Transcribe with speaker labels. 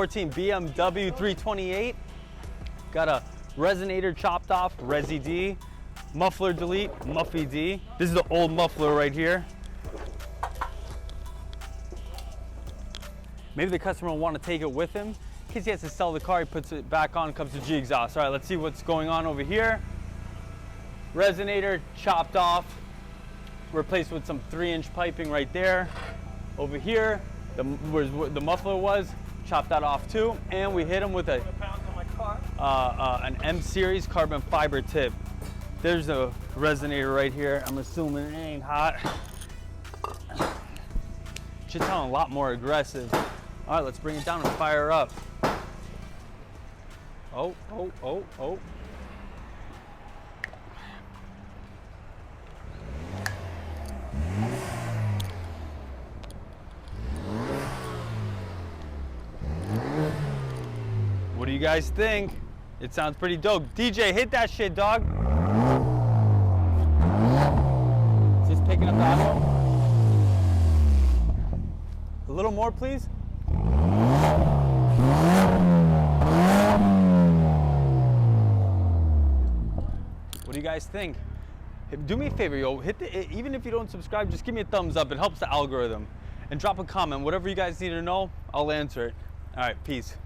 Speaker 1: 2014 BMW 328. Got a resonator chopped off, Resi D. Muffler delete, Muffy D. This is the old muffler right here. Maybe the customer will want to take it with him. In case he has to sell the car, he puts it back on, comes to G exhaust. All right, let's see what's going on over here. Resonator chopped off, replaced with some 3-inch piping right there. Over here, where the muffler was, chopped that off too. And we hit him with an M series carbon fiber tip. There's a resonator right here. I'm assuming it ain't hot. Should sound a lot more aggressive. All right, let's bring it down and fire up. Oh, oh, oh, oh. What do you guys think? It sounds pretty dope. DJ, hit that shit, dog. Is this picking up the audio? A little more, please. What do you guys think? Do me a favor, yo. Even if you don't subscribe, just give me a thumbs up. It helps the algorithm. And drop a comment. Whatever you guys need to know, I'll answer it. All right, peace.